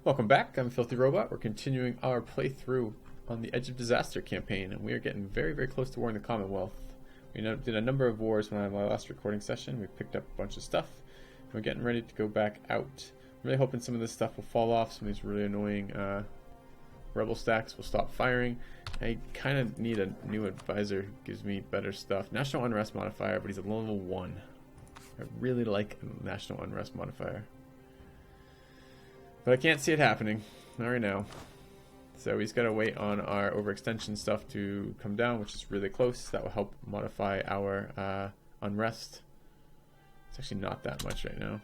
Welcome back, I'm FilthyRobot. We're continuing our playthrough on the Edge of Disaster campaign, and we are getting very, very close to warring the Commonwealth. We did a number of wars when I had my last recording session. We picked up a bunch of stuff, and we're getting ready to go back out. I'm really hoping some of this stuff will fall off, some of these really annoying rebel stacks will stop firing. I kind of need a new advisor who gives me better stuff. National Unrest modifier, but he's a level 1. I really like a National Unrest modifier. But I can't see it happening, not right now. So we just gotta wait on our overextension stuff to come down, which is really close. That will help modify our unrest. It's actually not that much right now.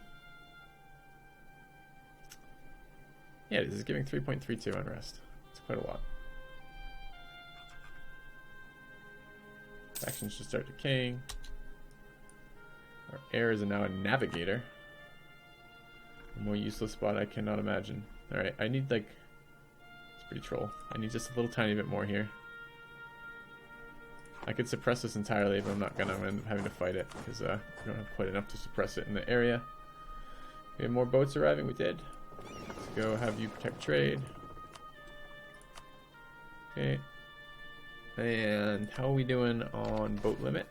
Yeah, this is giving 3.32 unrest. It's quite a lot. Factions should start decaying. Our heir is now a navigator. A more useless spot I cannot imagine. Alright, I need like... It's pretty troll. I need just a little tiny bit more here. I could suppress this entirely, but I'm not gonna. I'm gonna end up having to fight it because we don't have quite enough to suppress it in the area. We have more boats arriving. We did. Let's go have you protect trade. Okay. And how are we doing on boat limit?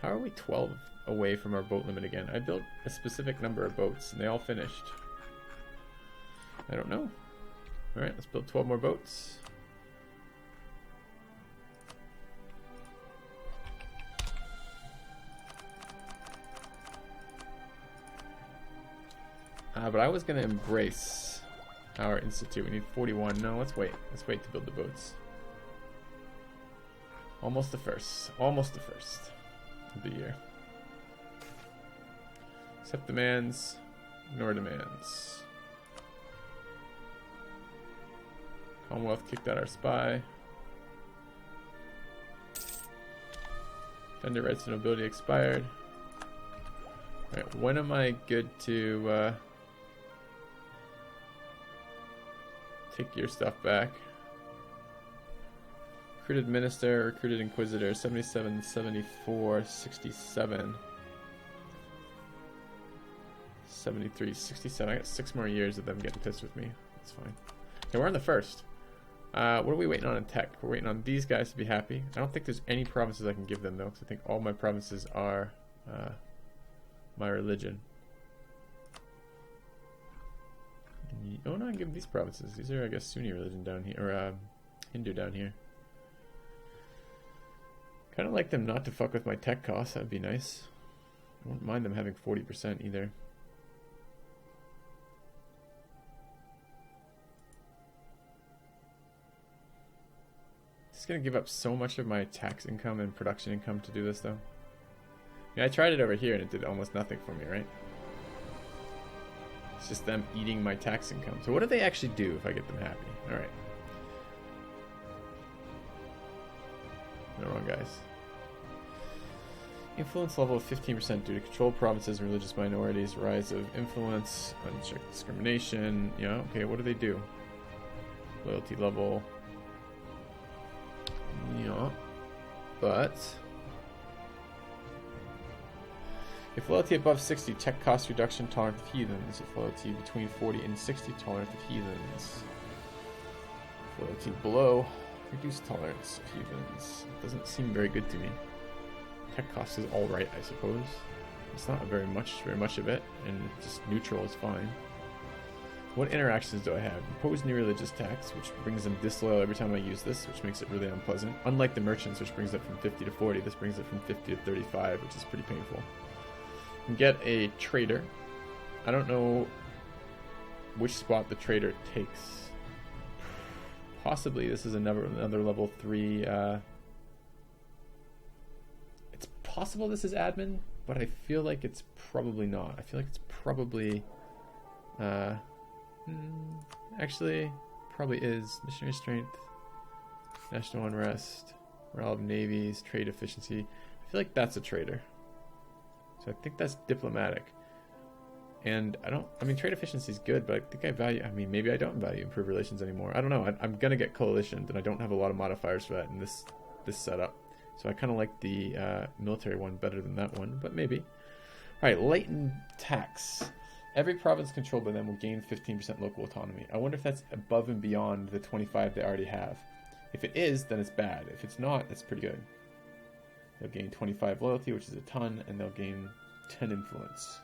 How are we 12 away from our boat limit again? I built a specific number of boats and they all finished. I don't know. Alright, let's build 12 more boats. But I was going to embrace our institute. We need 41. No, let's wait. Let's wait to build the boats. Almost the first. Almost the first of the year. Accept demands, ignore demands. Commonwealth kicked out our spy. Defender rights to nobility expired. Alright, when am I good to take your stuff back? Recruited minister, recruited inquisitor, 77, 74, 67. 73, 67. I got 6 more years of them getting pissed with me. That's fine. Okay, we're on the first. What are we waiting on in tech? We're waiting on these guys to be happy. I don't think there's any provinces I can give them though, because I think all my provinces are my religion. Oh no, I can give them these provinces. These are, I guess, Sunni religion down here, or Hindu down here. Kind of like them not to fuck with my tech costs. That'd be nice. I wouldn't mind them having 40% either. Gonna give up so much of my tax income and production income to do this though. Yeah, I tried it over here and it did almost nothing for me, right? It's just them eating my tax income. So what do they actually do if I get them happy? Alright. No, wrong guys. Influence level of 15% due to controlled provinces and religious minorities. Rise of influence, unchecked discrimination. Yeah, okay, what do they do? Loyalty level. Yeah, but if loyalty above 60, tech cost reduction tolerant of heathens. If loyalty between 40 and 60, tolerant of heathens. If loyalty below, reduced tolerance of heathens. It doesn't seem very good to me. Tech cost is alright, I suppose. It's not very much of it, and just neutral is fine. What interactions do I have? Impose new religious tax, which brings them disloyal every time I use this, which makes it really unpleasant. Unlike the merchants, which brings it from 50 to 40, this brings it from 50 to 35, which is pretty painful. You can get a trader. I don't know which spot the trader takes. Possibly this is another level 3. It's possible this is admin, but I feel like it's probably not. I feel like it's probably... actually, probably is. Missionary strength, national unrest, morale of navies, trade efficiency. I feel like that's a trader. So I think that's diplomatic. And I mean, trade efficiency is good, but I think I value, maybe I don't value improved relations anymore. I don't know. I'm going to get coalitioned, and I don't have a lot of modifiers for that in this setup. So I kind of like the military one better than that one, but maybe. All right, latent tax. Every province controlled by them will gain 15% local autonomy. I wonder if that's above and beyond the 25 they already have. If it is, then it's bad. If it's not, it's pretty good. They'll gain 25 loyalty, which is a ton, and they'll gain 10 influence.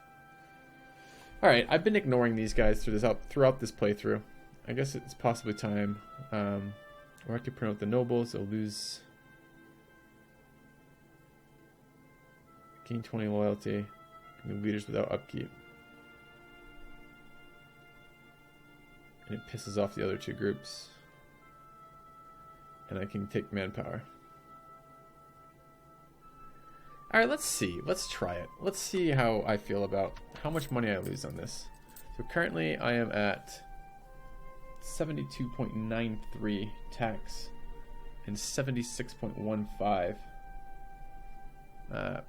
Alright, I've been ignoring these guys throughout this playthrough. I guess it's possibly time. Or I could promote the nobles. They'll lose... Gain 20 loyalty. New leaders without upkeep. And it pisses off the other two groups. And I can take manpower. Alright, let's see. Let's try it. Let's see how I feel about how much money I lose on this. So currently I am at 72.93 tax and 76.15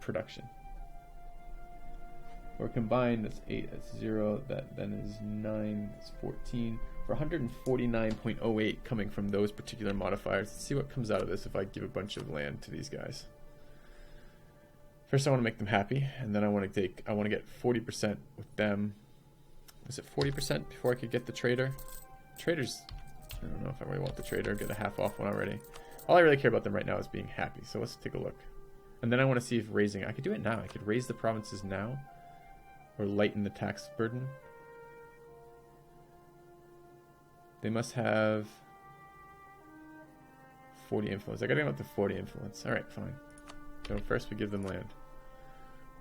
production. Or combined, that's 8, that's 0, that then is 9, that's 14. For 149.08 coming from those particular modifiers. Let's see what comes out of this if I give a bunch of land to these guys. First I want to make them happy, and then I want to get 40% with them. Was it 40% before I could get the trader? Traders, I don't know if I really want the trader, get a half off one already. All I really care about them right now is being happy, so let's take a look. And then I want to see if raising, I could do it now. I could raise the provinces now, or lighten the tax burden. They must have 40 influence. I gotta get up to 40 influence. Alright, fine. So first we give them land.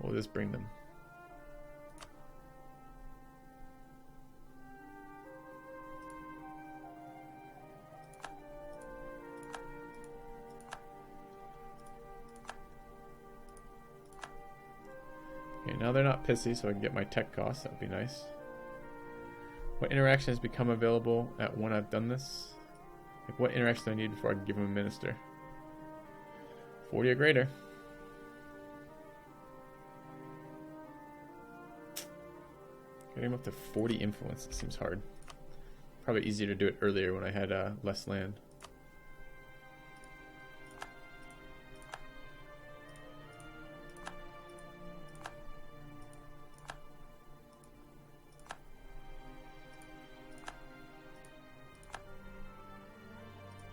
We'll just bring them. Okay, now they're not pissy, so I can get my tech costs. That would be nice. What interaction has become available at when I've done this? Like, what interaction do I need before I can give him a minister? 40 or greater. Getting him up to 40 influence, it seems hard. Probably easier to do it earlier when I had less land.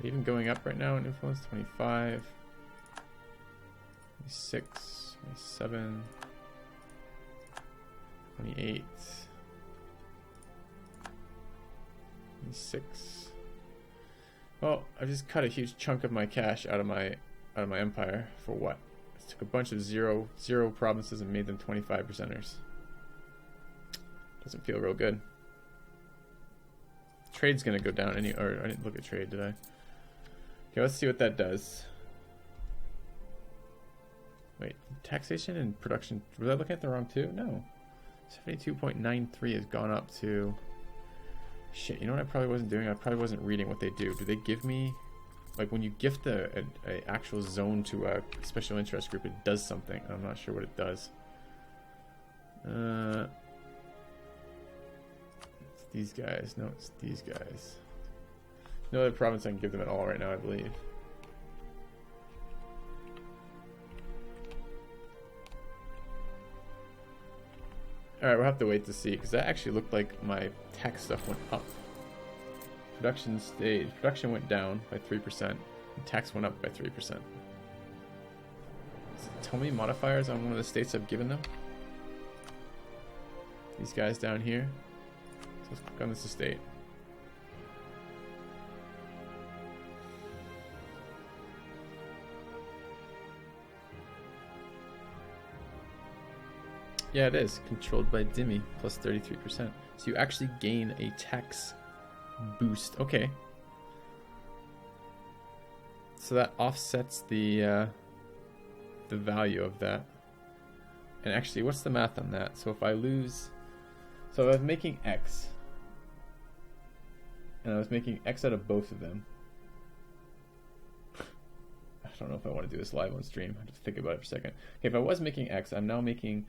Even going up right now in influence, 25, 26, 27, 28, 26. Well, I just cut a huge chunk of my cash out of my empire for what? I took a bunch of zero provinces and made them 25%ers. Doesn't feel real good. Trade's gonna go down or I didn't look at trade, did I? Okay, let's see what that does. Wait, taxation and production. Was I looking at the wrong two? No. 72.93 has gone up to... Shit, you know what I probably wasn't doing? I probably wasn't reading what they do. Do they give me... Like, when you gift a actual zone to a special interest group, it does something. I'm not sure what it does. It's these guys. No, it's these guys. No other province I can give them at all right now, I believe. Alright, we'll have to wait to see, because that actually looked like my tax stuff went up. Production stayed. Production went down by 3%, and tax went up by 3%. Does it tell me modifiers on one of the states I've given them? These guys down here. So let's click on this estate. Yeah, it is. Controlled by Dimi, plus 33%. So you actually gain a tax boost. Okay. So that offsets the value of that. And actually, what's the math on that? So if I lose... So I was making X. And I was making X out of both of them. I don't know if I want to do this live on stream. I have to think about it for a second. Okay, if I was making X, I'm now making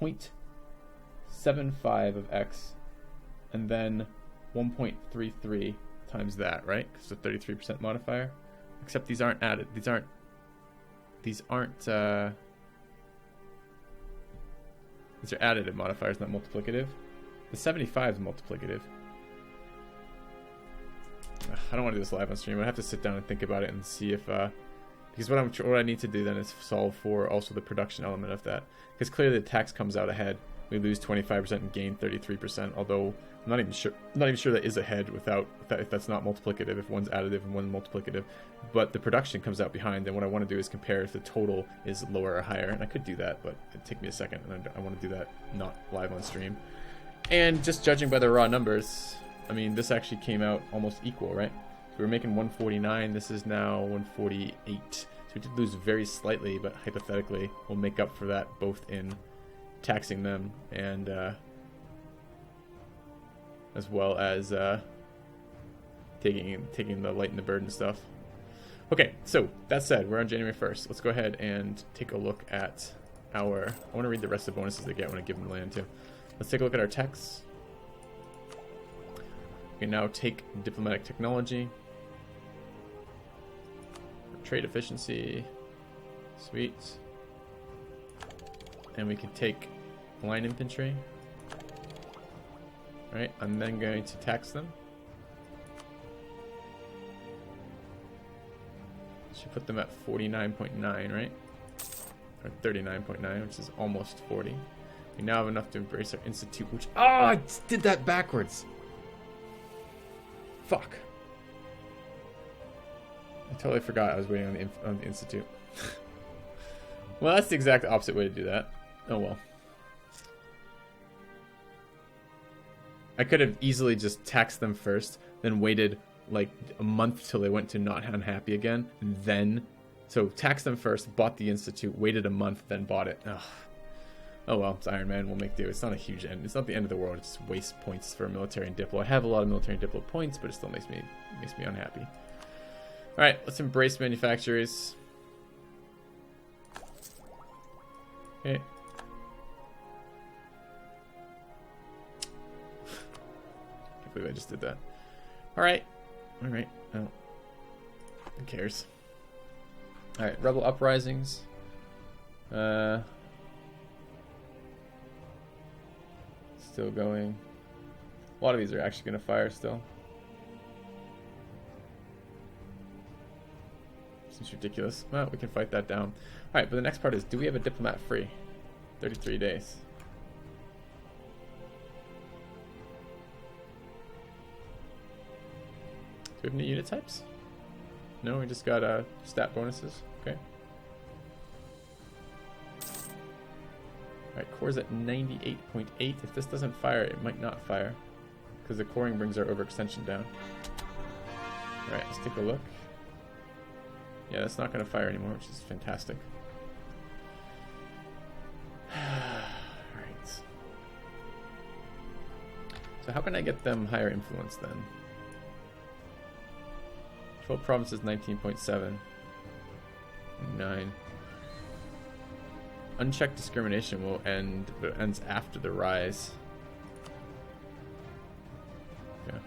0.75 of X, and then 1.33 times that, right? So 33% modifier. Except these aren't added. These are additive modifiers, not multiplicative. The 75 is multiplicative. I don't want to do this live on stream. I have to sit down and think about it and see if because what I need to do then is solve for also the production element of that. Because clearly the tax comes out ahead. We lose 25% and gain 33%. Although I'm not even sure that is ahead if that's not multiplicative. If one's additive and one's multiplicative, but the production comes out behind. And what I want to do is compare if the total is lower or higher. And I could do that, but it'd take me a second, and I want to do that not live on stream. And just judging by the raw numbers, I mean, this actually came out almost equal, right? So we were making 149. This is now 148. So we did lose very slightly, but hypothetically, we'll make up for that both in taxing them and as well as taking the light and the burden stuff. Okay, so that said, we're on January 1st. Let's go ahead and take a look at our... I want to read the rest of the bonuses they get when I give them land too. Let's take a look at our techs. We can now take diplomatic technology, trade efficiency, sweet, and we can take line infantry. All right, I'm then going to tax them. Should put them at 49.9, right? Or 39.9, which is almost 40. We now have enough to embrace our institute, which... Oh, I did that backwards. Fuck. I totally forgot I was waiting on the institute. Well, that's the exact opposite way to do that. Oh well. I could have easily just taxed them first, then waited like a month till they went to not unhappy again, and then... So taxed them first, bought the institute, waited a month, then bought it. Ugh. Oh well, it's Iron Man, we'll make do. It's not a huge end. It's not the end of the world. It's just waste points for military and diplo. I have a lot of military and diplo points, but it still makes me unhappy. All right, let's embrace manufacturers. Okay. Can't believe I just did that. All right. All right. Oh, who cares? All right, rebel uprisings. Still going. A lot of these are actually going to fire still. Seems ridiculous. Well, we can fight that down. Alright, but the next part is, do we have a diplomat free? 33 days. Do we have any unit types? No, we just got stat bonuses. Okay. Alright, core's at 98.8. If this doesn't fire, it might not fire, because the coring brings our overextension down. Alright, let's take a look. Yeah, that's not going to fire anymore, which is fantastic. Alright. So how can I get them higher influence then? 12 provinces, 19.7. 9. Unchecked discrimination will end, but it ends after the rise. Yeah.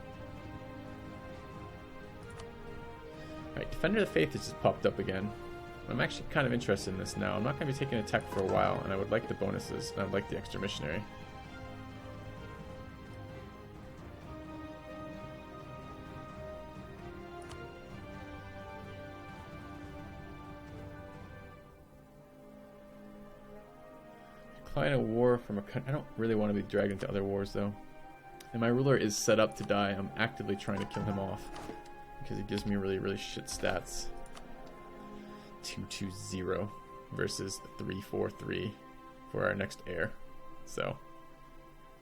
Alright, Defender of the Faith has just popped up again. I'm actually kind of interested in this now. I'm not going to be taking a tech for a while, and I would like the bonuses, and I would like the extra missionary. Decline a war from a country. I don't really want to be dragged into other wars, though. And my ruler is set up to die. I'm actively trying to kill him off, because he gives me really, really shit stats. 220 versus 343 for our next heir. So,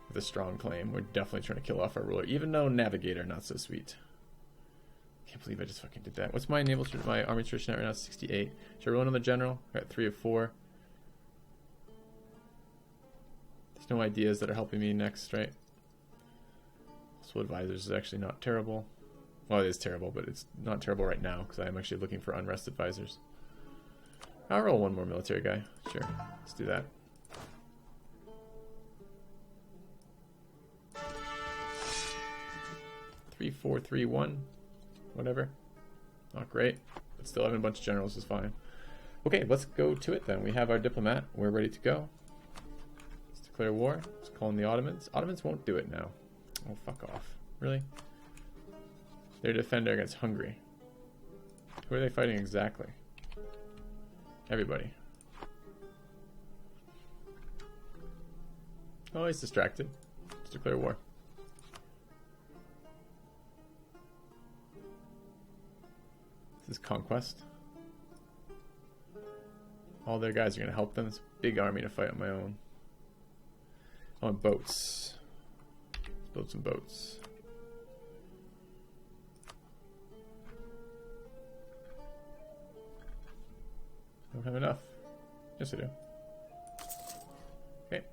with a strong claim, we're definitely trying to kill off our ruler, even though Navigator, not so sweet. Can't believe I just fucking did that. What's my my army tradition right now? 68. Should I roll another general? We're at 3 of 4. There's no ideas that are helping me next, right? So advisors is actually not terrible. Well, it is terrible, but it's not terrible right now because I'm actually looking for unrest advisors. I'll roll one more military guy. Sure, let's do that. Three, 4, 3, 1. Whatever. Not great, but still having a bunch of generals is fine. Okay, let's go to it then. We have our diplomat. We're ready to go. Let's declare war. It's calling the Ottomans. Ottomans won't do it now. Oh, fuck off. Really? They're a defender against Hungary. Who are they fighting exactly? Everybody. Oh, he's distracted. Let's declare war. This is conquest. All their guys are going to help them. It's a big army to fight on my own. I want boats. Let's build some boats. I don't have enough. Yes, I do. Okay.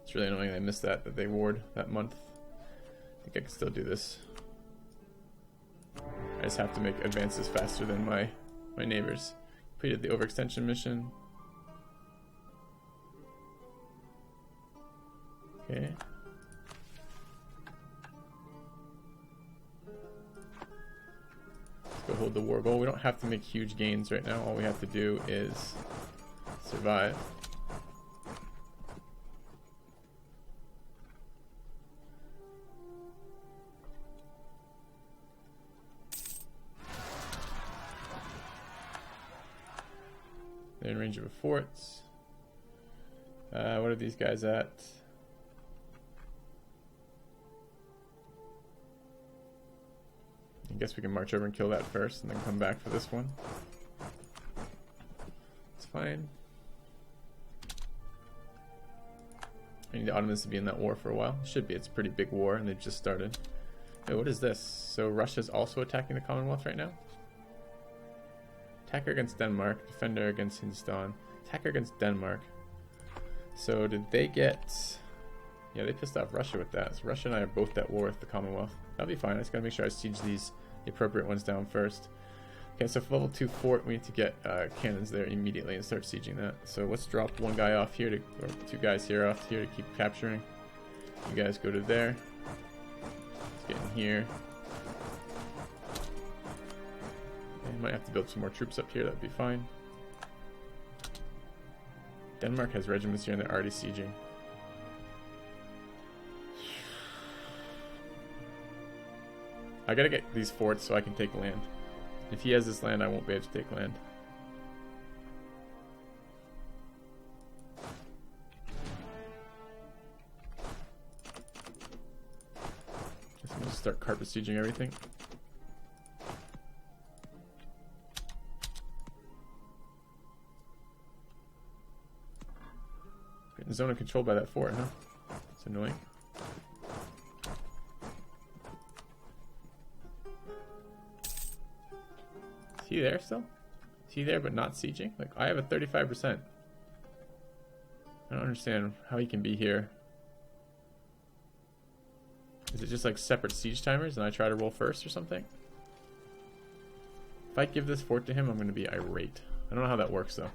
It's really annoying I missed that they warred that month. I think I can still do this. I just have to make advances faster than my neighbors. Completed the overextension mission. Okay. Let's go hold the war goal. We don't have to make huge gains right now. All we have to do is survive. They're in range of a fort. What are these guys at? I guess we can march over and kill that first and then come back for this one. It's fine. I need the Ottomans to be in that war for a while. Should be. It's a pretty big war and they've just started. Oh, what is this? So Russia's also attacking the Commonwealth right now? Attacker against Denmark, defender against Hindustan, attacker against Denmark. So did they get... Yeah, they pissed off Russia with that. So Russia and I are both at war with the Commonwealth. That'll be fine. I just gotta make sure I siege the appropriate ones down first. Okay, so for level 2 fort, we need to get cannons there immediately and start sieging that. So let's drop one guy off here, or 2 guys here off here to keep capturing. You guys go to there. Let's get in here. Might have to build some more troops up here, that'd be fine. Denmark has regiments here and they're already sieging. I gotta get these forts so I can take land. If he has this land, I won't be able to take land. Guess I'm gonna start carpet sieging everything. Zone of control by that fort, huh? It's annoying. Is he there still? Is he there but not sieging? Like, I have a 35%. I don't understand how he can be here. Is it just like separate siege timers and I try to roll first or something? If I give this fort to him, I'm going to be irate. I don't know how that works though.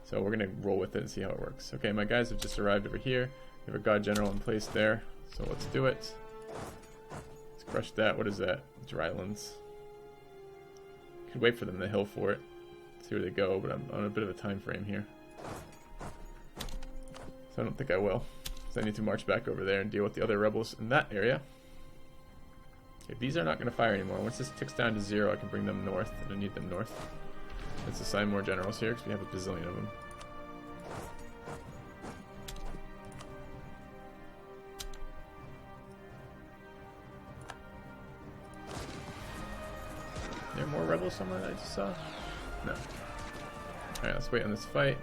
So we're going to roll with it and see how it works. Okay, my guys have just arrived over here. We have a god general in place there. So let's do it. Let's crush that. What is that? Drylands. Could wait for them to hill for it. See where they go, but I'm on a bit of a time frame here. So I don't think I will. So I need to march back over there and deal with the other rebels in that area. Okay, these are not going to fire anymore. Once this ticks down to 0, I can bring them north. I don't need them north. Let's assign more generals here because we have a bazillion of them. Are there more rebels somewhere that I just saw? No. Alright, let's wait on this fight.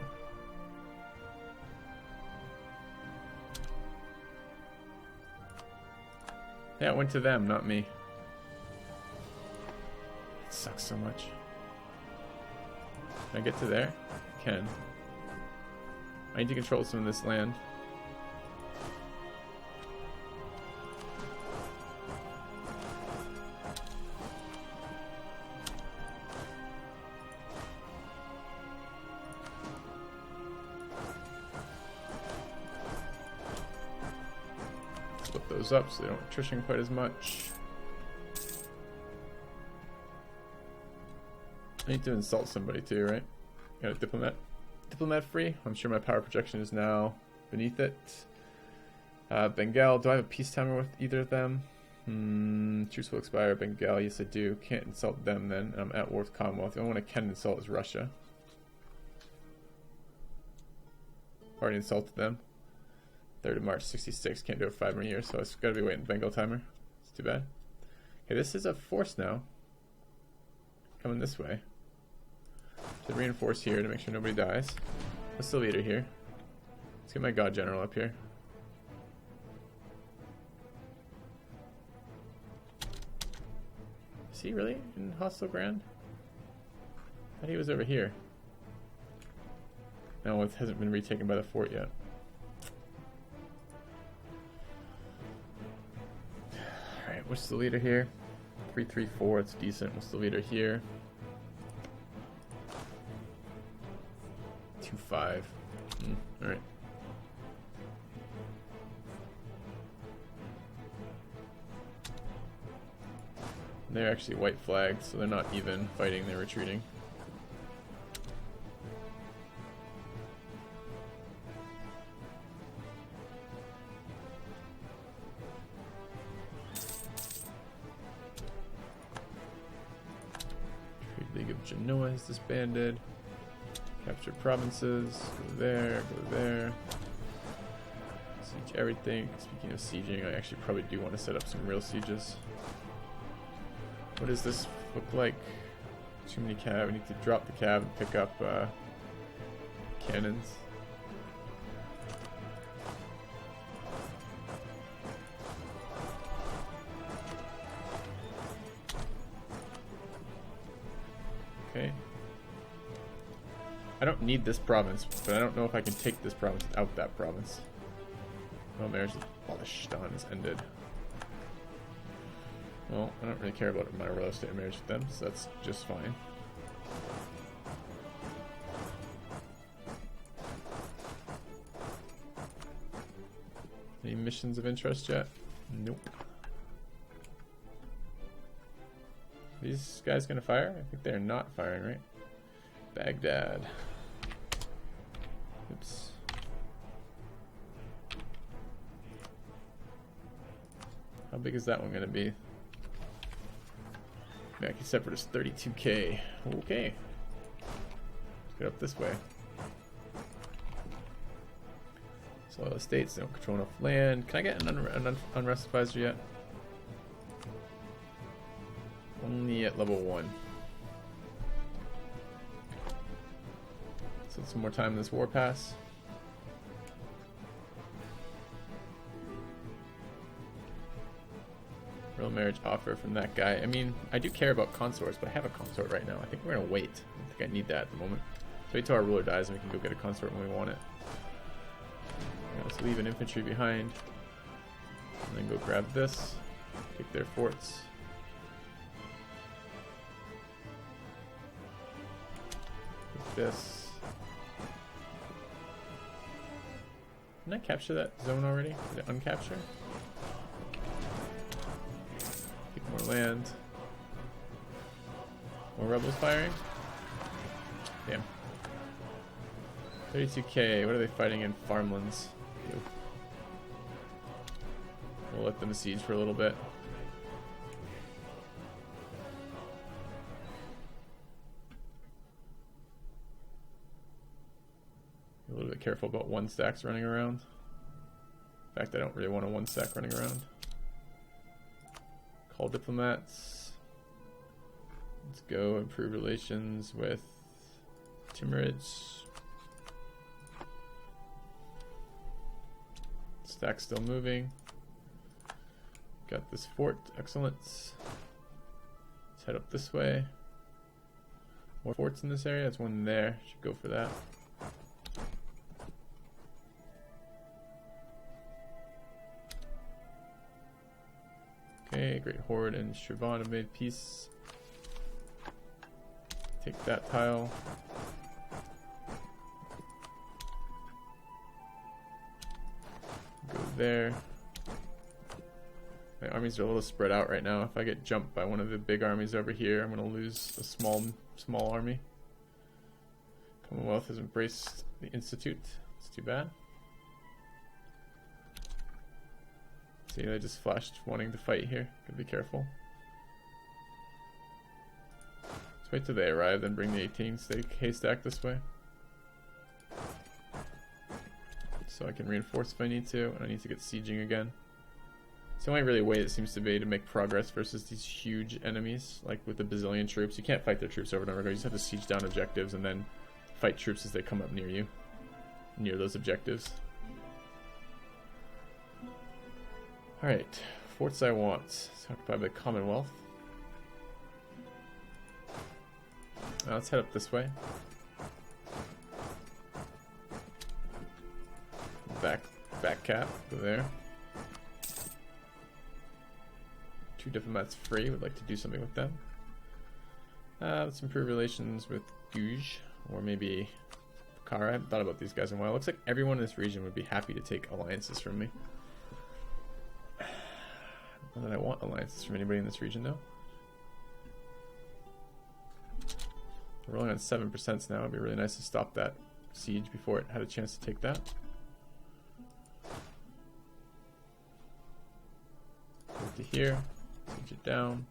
Yeah, it went to them, not me. It sucks so much. Can I get to there? I can. I need to control some of this land. Split those up so they don't attrition quite as much. I need to insult somebody too, right? Got a diplomat. diplomat free. I'm sure my power projection is now beneath it. Bengal, do I have a peace timer with either of them? Truce will expire. Bengal, yes I do. Can't insult them then. I'm at war with Commonwealth. The only one I can insult is Russia. Already insulted them. 3rd of March, 66. Can't do it for 5 more years, so it's gotta be waiting Bengal timer. It's too bad. Okay, this is a force now. Coming this way. To reinforce here to make sure nobody dies. What's the leader here? Let's get my god general up here. Is he really in hostile ground? I thought he was over here. No, it hasn't been retaken by the fort yet. Alright, what's the leader here? 334, it's decent. What's the leader here? 2-5. Alright. They're actually white flagged, so they're not even fighting, they're retreating. Trade League of Genoa has disbanded. Capture provinces, go there, go there. Siege everything. Speaking of sieging, I actually probably do want to set up some real sieges. What does this look like? Too many cab. We need to drop the cab and pick up cannons. Okay. I don't need this province, but I don't know if I can take this province without that province. Oh, marriage is abolished. Dawn is ended. Well, I don't really care about my real estate marriage with them, so that's just fine. Any missions of interest yet? Nope. Are these guys gonna fire? I think they're not firing, right? Baghdad. Oops. How big is that one gonna be? Iraqi separatist 32k. Okay. Let's get up this way. Soil estates, they don't control enough land. Can I get an unrest advisor yet? Only at level 1. So some more time in this war pass. Real marriage offer from that guy. I mean, I do care about consorts, but I have a consort right now. I think we're gonna wait. I don't think I need that at the moment. So wait till our ruler dies and we can go get a consort when we want it. Yeah, let's leave an infantry behind. And then go grab this. Take their forts. Take this. Didn't I capture that zone already? Did I uncapture? More land. More rebels firing. Damn. 32k. What are they fighting in farmlands? Ew. We'll let them siege for a little bit. Be a little bit careful about one stacks running around. In fact, I don't really want a one stack running around. Call diplomats. Let's go improve relations with Timurids. Stack still moving. Got this fort. Excellent. Let's head up this way. More forts in this area. There's one there. Should go for that. Okay, Great Horde and Shirvan have made peace. Take that tile. Go there. My armies are a little spread out right now. If I get jumped by one of the big armies over here, I'm going to lose a small army. Commonwealth has embraced the Institute. It's too bad. See, they just flashed wanting to fight here. Gotta be careful. Let's wait till they arrive, then bring the 18 stake haystack this way. So I can reinforce if I need to, and I need to get sieging again. It's the only really way it seems to be to make progress versus these huge enemies, like with the bazillion troops. You can't fight their troops over and over again. You just have to siege down objectives and then fight troops as they come up near you, near those objectives. Alright, forts I want. It's occupied by the Commonwealth. Let's head up this way. Back cap, go there. 2 diplomats free, would like to do something with them. Let's improve relations with Guj, or maybe Bukhara. I haven't thought about these guys in a while. Looks like everyone in this region would be happy to take alliances from me. Not that I want alliances from anybody in this region, though. We're rolling on 7% now. It'd be really nice to stop that siege before it had a chance to take that. Move to here. Siege it down.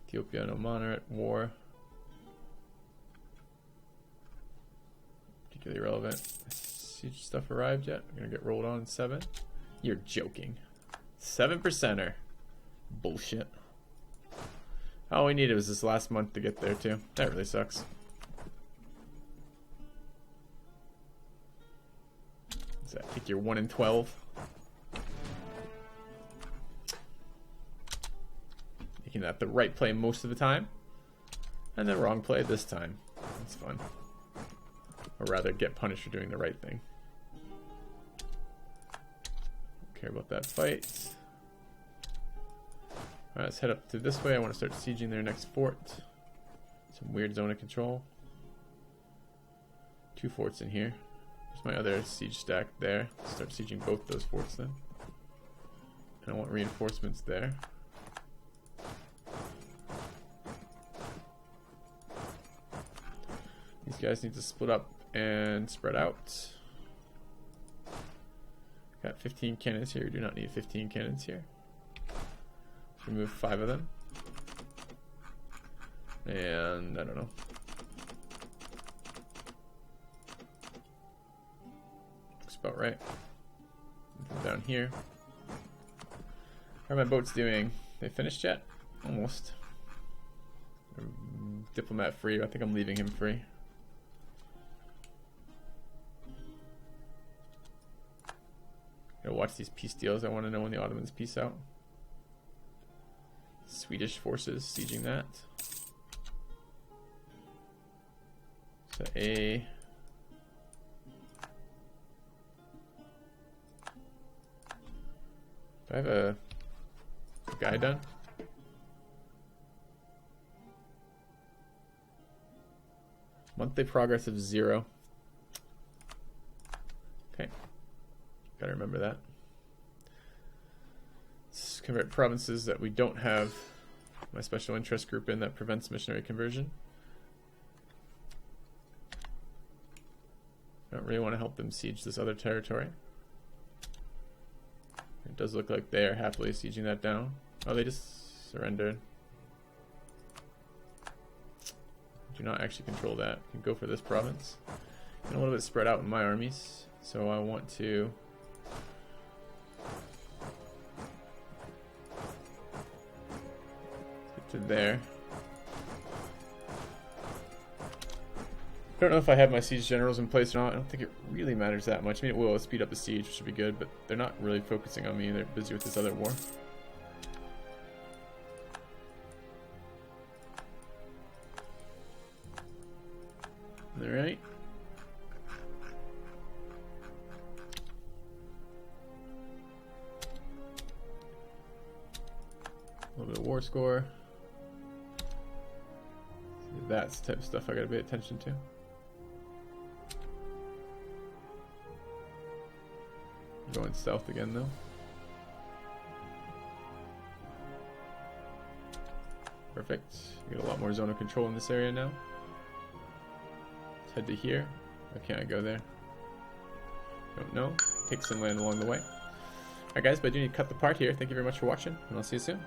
Ethiopia and Oman are at war. Particularly relevant. Siege stuff arrived yet? We're gonna get rolled on in 7. You're joking. 7%er. Bullshit. All we needed was this last month to get there too. That really sucks. Does that take your 1 in 12? Making that the right play most of the time, and the wrong play this time. That's fun. Or rather, get punished for doing the right thing. Don't care about that fight. Alright, let's head up to this way. I want to start sieging their next fort. Some weird zone of control. 2 forts in here. There's my other siege stack there. Let's start sieging both those forts then. And I want reinforcements there. These guys need to split up and spread out. Got 15 cannons here. We do not need 15 cannons here. Remove 5 of them. And I don't know. Looks about right. Down here. How are my boats doing? They finished yet? Almost. Diplomat free. I think I'm leaving him free. Gotta watch these peace deals. I want to know when the Ottomans peace out. Swedish forces sieging that. So A. Do I have a guy done? Monthly progress of 0. Okay. Gotta remember that. Let's convert provinces that we don't have my special interest group in that prevents missionary conversion. I don't really want to help them siege this other territory. It does look like they are happily sieging that down. Oh, they just surrendered. Do not actually control that. You can go for this province. I'm a little bit spread out in my armies, so I want to get to there. I don't know if I have my siege generals in place or not. I don't think it really matters that much. I mean, it will speed up the siege, which should be good, but they're not really focusing on me. They're busy with this other war. Alright. A little bit of war score. That's the type of stuff I gotta pay attention to. Going south again though. Perfect. You get a lot more zone of control in this area now. head to here. Or can I go there? Don't know. Take some land along the way. Alright guys, but I do need to cut the part here. Thank you very much for watching, and I'll see you soon.